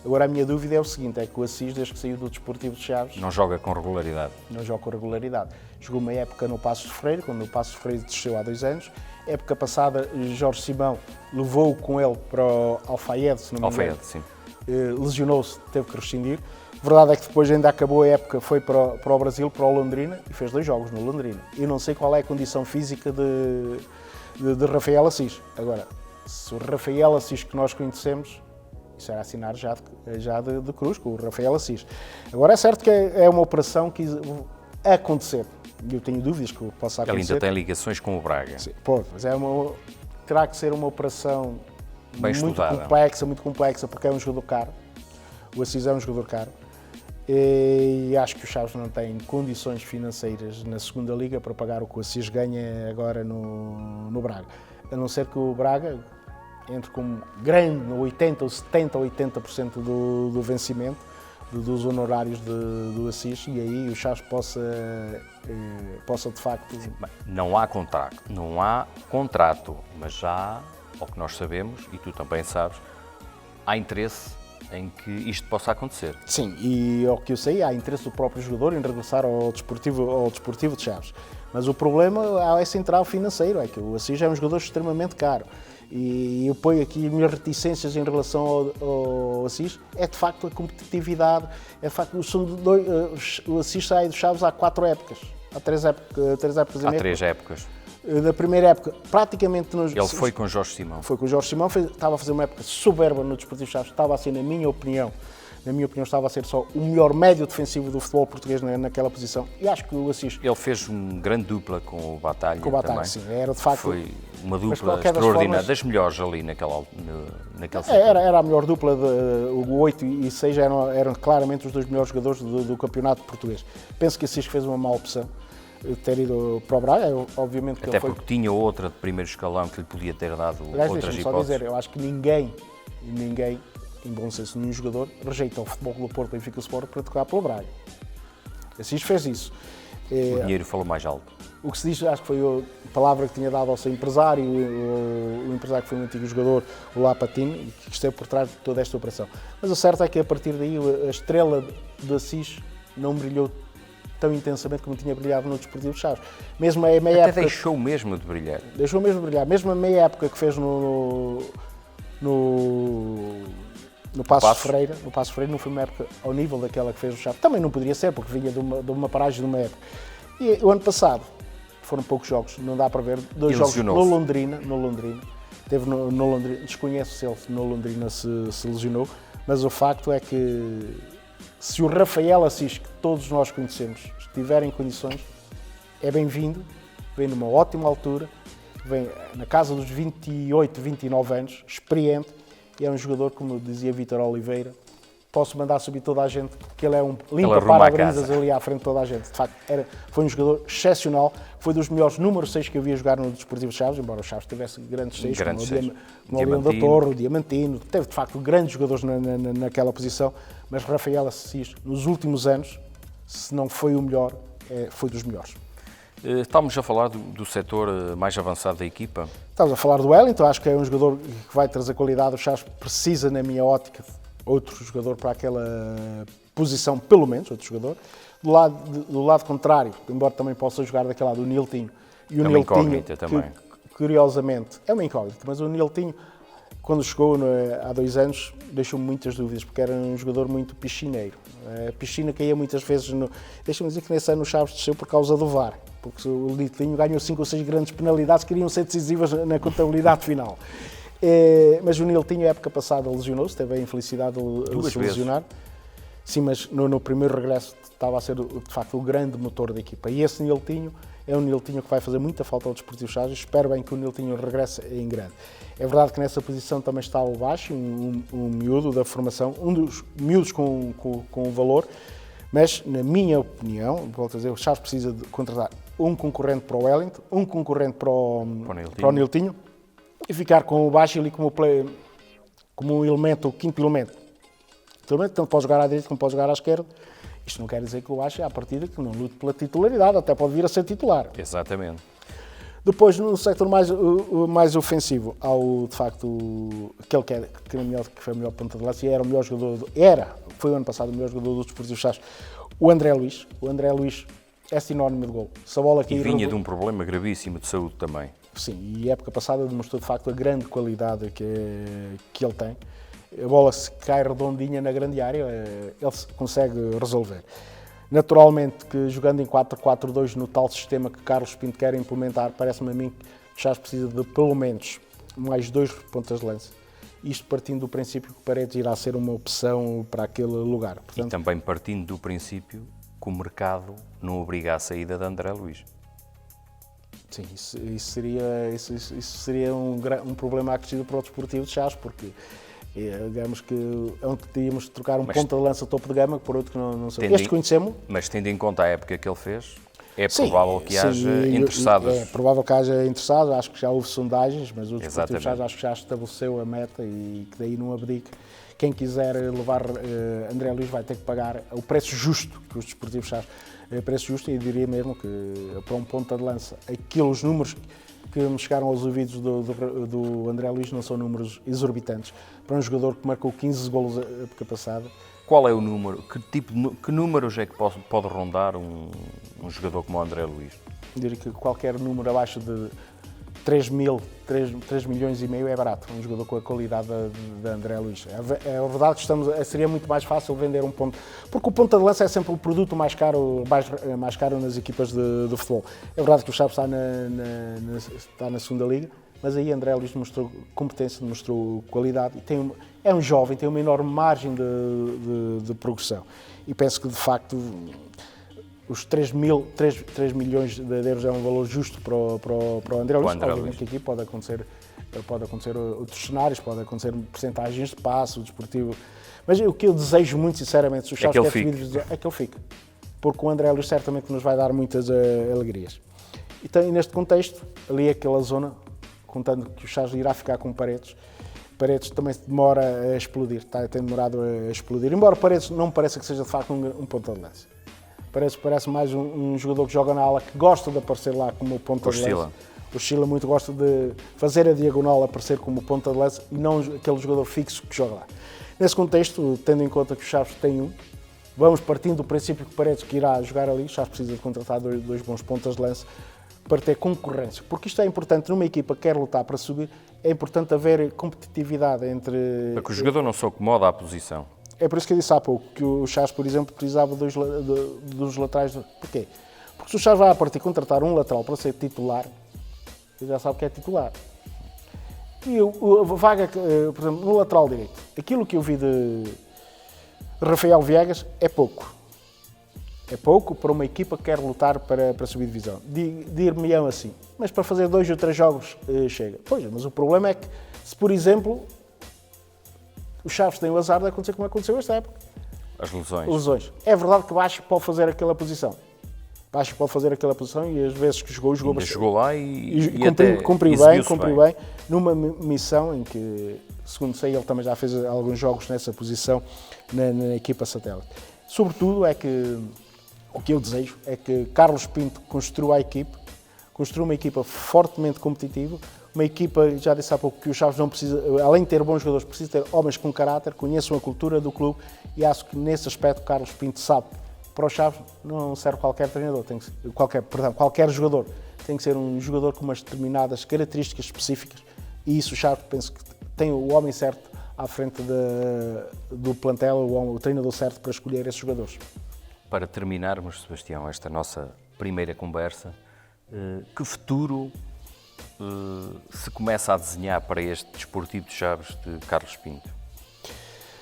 Agora a minha dúvida é o seguinte, é que o Assis, desde que saiu do Desportivo de Chaves... Não joga com regularidade. Não joga com regularidade. Jogou uma época no Passos de Ferreira, quando o Passos de Ferreira desceu há 2 anos. Época passada, Jorge Simão levou-o com ele para o Alfaiede, se não me engano. Alfaiede, sim. Lesionou-se, teve que rescindir. A verdade é que depois ainda acabou a época, foi para o Brasil, para o Londrina, e fez 2 jogos no Londrina. Eu não sei qual é a condição física de Rafael Assis. Agora, se o Rafael Assis que nós conhecemos, isso era assinar já de cruz com o Rafael Assis. Agora é certo que é uma operação que acontecer. Eu tenho dúvidas que possa acontecer. Ele ainda tem ligações com o Braga. Sim, pode, mas terá que ser uma operação muito complexa, porque é um jogador caro. O Assis é um jogador caro. E acho que o Chaves não tem condições financeiras na segunda Liga para pagar o que o Assis ganha agora no Braga. A não ser que o Braga entre com grande, no 80%, ou 70% ou 80% do vencimento dos honorários do Assis, e aí o Chaves possa de facto... Não há contrato, mas já, ao que nós sabemos, e tu também sabes, há interesse em que isto possa acontecer. Sim, e ao que eu sei, há interesse do próprio jogador em regressar ao Desportivo de Chaves. Mas o problema é central financeiro, é que o Assis é um jogador extremamente caro. E eu ponho aqui minhas reticências em relação ao Assis, é de facto a competitividade, é de facto o Assis sai do Chaves há 4 épocas, há 3 épocas. Há 3 épocas. Da primeira época, praticamente... Ele foi com Jorge Simão. Foi com Jorge Simão, estava a fazer uma época soberba no Desportivo de Chaves, estava a ser, na minha opinião, estava a ser só o melhor médio defensivo do futebol português naquela posição, e acho que o Assis... Ele fez uma grande dupla com o Batalha também. Sim, era de facto... Foi uma dupla extraordinária, das melhores ali naquele setor. Era a melhor dupla, o 8 e 6 eram claramente os 2 melhores jogadores do campeonato português. Penso que Assis fez uma má opção. ter ido para o Braga, obviamente que Até ele foi... porque tinha outra de primeiro escalão que lhe podia ter dado Aliás, outras deixa-me só hipóteses. dizer, eu acho que ninguém, em bom senso, nenhum jogador, rejeita o Futebol Clube do Porto, Benfica Sport para tocar pelo Braga. Assis fez isso. O dinheiro falou mais alto. O que se diz, acho que foi a palavra que tinha dado ao seu empresário, o empresário que foi um antigo jogador, o Lapatino, que esteve por trás de toda esta operação. Mas o certo é que a partir daí a estrela de Assis não brilhou tão intensamente como tinha brilhado no Desportivo de Chaves. Mesmo a meia Até época... deixou mesmo de brilhar. Deixou mesmo de brilhar. Mesmo a meia época que fez no Passos Ferreira, não foi uma época ao nível daquela que fez o Chaves. Também não poderia ser, porque vinha de uma paragem de uma época. E o ano passado, foram poucos jogos, não dá para ver, 2 jogos no Londrina, teve no Londrina, desconheço se ele no Londrina se lesionou, mas o facto é que se o Rafael Assis, que todos nós conhecemos, estiver em condições, é bem-vindo, vem numa ótima altura, vem na casa dos 28, 29 anos, experiente, e é um jogador, como dizia Vítor Oliveira, posso mandar subir toda a gente, porque ele é um limpa para-brisas ali à frente de toda a gente. De facto, foi um jogador excepcional, foi dos melhores número 6 que eu via jogar no Desportivo de Chaves, embora o Chaves tivesse grandes 6, como o Leão da Torre, o Diamantino, teve de facto grandes jogadores naquela posição, mas Rafael Assis, nos últimos anos, se não foi o melhor, foi dos melhores. Estamos a falar do setor mais avançado da equipa? Estamos a falar do Wellington, acho que é um jogador que vai trazer qualidade, o Chaves precisa, na minha ótica, outro jogador para aquela posição, pelo menos, outro jogador. Do lado contrário, embora também possa jogar daquele lado, o Niltinho. E o Niltinho, também. Curiosamente, é uma incógnita, mas o Niltinho, quando chegou há 2 anos, deixou-me muitas dúvidas, porque era um jogador muito piscineiro. A piscina caía muitas vezes no... Deixa-me dizer que nesse ano o Chaves desceu por causa do VAR, porque o Niltinho ganhou 5 ou 6 grandes penalidades que iriam ser decisivas na contabilidade final. Mas o Niltinho, a época passada, lesionou-se, teve a infelicidade de se lesionar. Sim, mas no primeiro regresso estava a ser, de facto, o grande motor da equipa. E esse Niltinho é um Niltinho que vai fazer muita falta ao Desportivo de Chaves. Espero bem que o Niltinho regresse em grande. É verdade que nessa posição também está o Baixo, um miúdo da formação, um dos miúdos com valor, mas, na minha opinião, volto a dizer, o Chaves precisa de contratar um concorrente para o Wellington, um concorrente para o Niltinho, e ficar com o Baixo ali como um elemento, o quinto elemento. Tanto pode jogar à direita como pode jogar à esquerda. Isto não quer dizer que o Baixo é à partida que não lute pela titularidade, até pode vir a ser titular. Exatamente. Depois, no sector mais ofensivo, há de facto aquele que foi o melhor ponta de lança e era o melhor jogador, foi o ano passado o melhor jogador do Desportivo de Chaves, o André Luís. O André Luís é sinónimo de gol. Se a bola aqui vinha de um problema gravíssimo de saúde também. Sim, e a época passada demonstrou de facto a grande qualidade que ele tem. A bola se cai redondinha na grande área, ele consegue resolver. Naturalmente que jogando em 4-4-2 no tal sistema que Carlos Pinto quer implementar, parece-me a mim que Chaves precisa de pelo menos mais 2 pontas de lança. Isto partindo do princípio que Paredes irá ser uma opção para aquele lugar. Portanto, e também partindo do princípio que o mercado não obriga a saída de André Luís. Sim, isso seria um problema acrescido para o Desportivo de Chaves, porque digamos que teríamos de trocar ponta de lança topo de gama por outro que não sei. Este conhecemos. Mas tendo em conta a época que ele fez, é provável que haja interessados. É provável que haja interessados, acho que já houve sondagens, mas o Desportivo de Chaves acho que já estabeleceu a meta e que daí não abdique. Quem quiser levar André Luís vai ter que pagar o preço justo que os Desportivos Chaves, preço justo, e diria mesmo que para um ponta de lança, aqueles números que me chegaram aos ouvidos do André Luís não são números exorbitantes. Para um jogador que marcou 15 golos a época passada. Qual é o número? Que números é que pode rondar um jogador como o André Luís? Eu diria que qualquer número abaixo de 3 milhões e meio é barato. Um jogador com a qualidade de André Luís. É verdade que seria muito mais fácil vender um ponto, porque o ponta de lança é sempre o produto mais caro nas equipas de futebol. É verdade que o Chaves está na segunda liga, mas aí André Luís demonstrou competência, demonstrou qualidade e é um jovem, tem uma enorme margem de progressão. E penso que, de facto, os 3 milhões de euros é um valor justo para o André Luís. Obviamente que aqui pode acontecer outros cenários, pode acontecer percentagens de passe, o Desportivo. Mas o que eu desejo muito sinceramente, se o Chaves é que ele fique. É que ele fique. porque o André Luiz certamente nos vai dar muitas alegrias. E neste contexto, ali aquela zona, contando que o Chaves irá ficar com Paredes também demora a explodir, tem demorado a explodir, embora Paredes não me pareça que seja de facto um ponta de lança. Parece mais um jogador que joga na ala, que gosta de aparecer lá como ponta de lança. Oscila muito, gosta de fazer a diagonal aparecer como ponta de lança e não aquele jogador fixo que joga lá. Nesse contexto, tendo em conta que o Chaves tem vamos partindo do princípio que Paredes que irá jogar ali, o Chaves precisa de contratar dois bons pontas de lança para ter concorrência, porque isto é importante numa equipa que quer lutar para subir, é importante haver competitividade entre... Para que o jogador não se acomoda à posição. É por isso que eu disse há pouco que o Chaves, por exemplo, precisava dos laterais. Porquê? Porque se o Chaves vai a partir contratar um lateral para ser titular, ele já sabe que é titular. E a vaga, por exemplo, no lateral direito, aquilo que eu vi de Rafael Viegas é pouco. É pouco para uma equipa que quer lutar para subir divisão. Dir-me-ão assim, mas para fazer 2 ou 3 jogos chega. Pois, mas o problema é que, se por exemplo, o Chaves tem o azar de acontecer como aconteceu esta época. As lesões. Lesões. É verdade que Baixo pode fazer aquela posição. Baixo pode fazer aquela posição e às vezes que jogou bastante. Chegou lá e cumpriu bem, numa missão em que, segundo sei, ele também já fez alguns jogos nessa posição na equipa satélite. Sobretudo é que o que eu desejo é que Carlos Pinto construa uma equipa fortemente competitiva, uma equipa, já disse há pouco, que o Chaves não precisa, além de ter bons jogadores, precisa ter homens com caráter, conheçam a cultura do clube e acho que nesse aspecto Carlos Pinto sabe. Para o Chaves não serve qualquer treinador, qualquer jogador. Tem que ser um jogador com umas determinadas características específicas e isso o Chaves penso que tem o homem certo à frente do plantel, o treinador certo para escolher esses jogadores. Para terminarmos, Sebastião, esta nossa primeira conversa, que futuro se começa a desenhar para este Desportivo de Chaves de Carlos Pinto?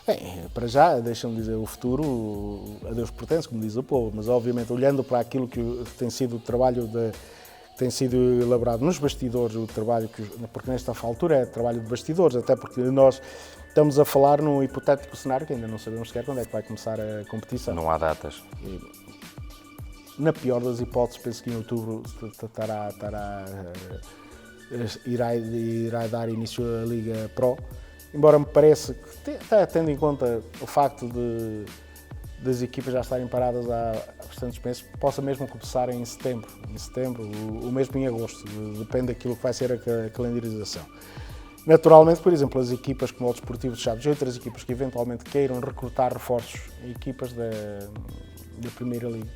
Bem, para já, deixa-me dizer, o futuro a Deus pertence, como diz o povo, mas obviamente olhando para aquilo que tem sido o trabalho que tem sido elaborado nos bastidores, o trabalho porque nesta altura é trabalho de bastidores, até porque nós estamos a falar num hipotético cenário que ainda não sabemos sequer quando é que vai começar a competição. Não há datas. Na pior das hipóteses, penso que em outubro irá dar início à Liga Pro. Embora me pareça que, até tendo em conta o facto das equipas já estarem paradas há bastantes meses, possa mesmo começar em setembro, ou mesmo em agosto, depende daquilo que vai ser a calendarização. Naturalmente, por exemplo, as equipas como o Desportivo de Chaves e outras equipas que eventualmente queiram recrutar reforços em equipas da Primeira Liga,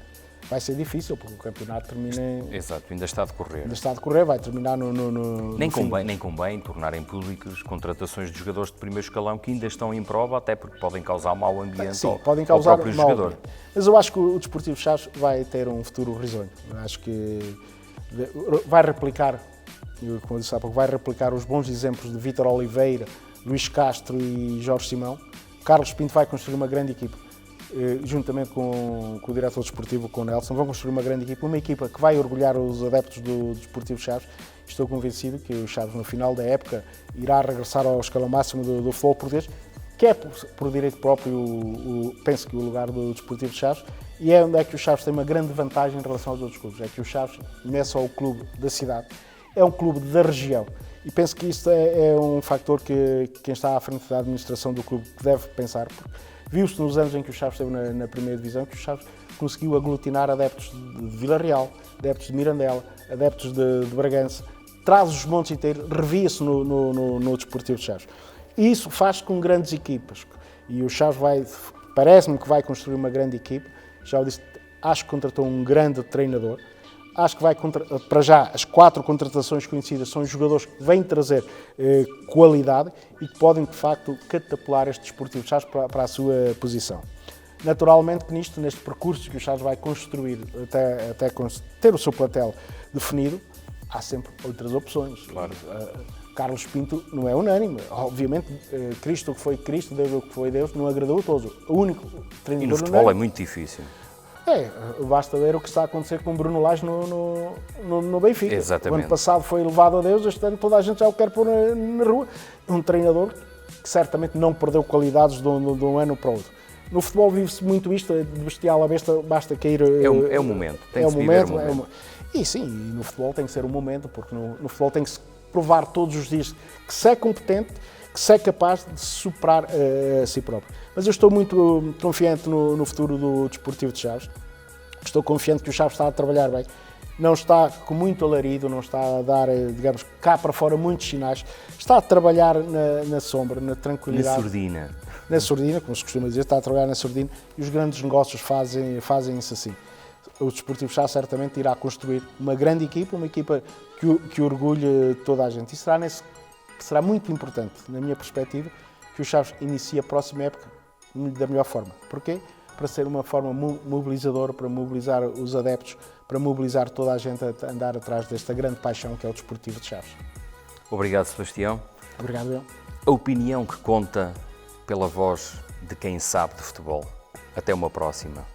vai ser difícil, porque o campeonato termina... Exato, ainda está a decorrer. Vai terminar no nem convém tornarem públicas contratações de jogadores de primeiro escalão que ainda estão em prova, até porque podem causar mau ambiente ao próprio jogador. Mas eu acho que o Desportivo de Chaves vai ter um futuro risonho. Acho que vai replicar, como eu disse há pouco, vai replicar os bons exemplos de Vítor Oliveira, Luís Castro e Jorge Simão. Carlos Pinto vai construir uma grande equipa. Juntamente com o diretor desportivo, com o Nelson, vão construir uma equipa que vai orgulhar os adeptos do Desportivo Chaves. Estou convencido que o Chaves, no final da época, irá regressar ao escalão máximo do futebol português, que é, por direito próprio, penso que o lugar do Desportivo Chaves, e é onde é que o Chaves tem uma grande vantagem em relação aos outros clubes. É que o Chaves não é só o clube da cidade, é um clube da região. E penso que isto é um fator que quem está à frente da administração do clube deve pensar. Viu-se nos anos em que o Chaves esteve na primeira divisão que o Chaves conseguiu aglutinar adeptos de Vila Real, adeptos de Mirandela, adeptos de Bragança, traz os montes inteiros, revia-se no Desportivo de Chaves. E isso faz com grandes equipas. E o Chaves parece-me que vai construir uma grande equipa. Já o disse, acho que contratou um grande treinador. Acho que para já, as 4 contratações conhecidas são jogadores que vêm trazer qualidade e que podem, de facto, catapular este Desportivo de Chaves para a sua posição. Naturalmente que neste percurso que o Chaves vai construir até ter o seu plantel definido, há sempre outras opções. Claro. Carlos Pinto não é unânime. Obviamente, Cristo o que foi Cristo, Deus o que foi Deus, não agradou a todos. O único treinador... E no futebol é muito difícil. Basta ver o que está a acontecer com o Bruno Lage no Benfica. Exatamente. O ano passado foi elevado a Deus, este ano toda a gente já o quer pôr na rua. Um treinador que certamente não perdeu qualidades de um ano para o outro. No futebol vive-se muito isto, de bestial à besta, basta cair... É o momento, tem que se viver o momento. E sim, no futebol tem que ser um momento, porque no futebol tem que se provar todos os dias que se é competente, que se é capaz de superar a si próprio. Mas eu estou muito confiante no futuro do Desportivo de Chaves. Estou confiante que o Chaves está a trabalhar bem. Não está com muito alarido, não está a dar, digamos, cá para fora muitos sinais. Está a trabalhar na sombra, na tranquilidade. Na surdina, como se costuma dizer, está a trabalhar na surdina e os grandes negócios fazem-se assim. O Desportivo Chaves certamente irá construir uma grande equipa, uma equipa que orgulhe toda a gente. E será muito importante, na minha perspectiva, que o Chaves inicie a próxima época da melhor forma. Porquê? Para ser uma forma mobilizadora, para mobilizar os adeptos, para mobilizar toda a gente a andar atrás desta grande paixão que é o Desportivo de Chaves. Obrigado, Sebastião. Obrigado, eu. A opinião que conta pela voz de quem sabe de futebol. Até uma próxima.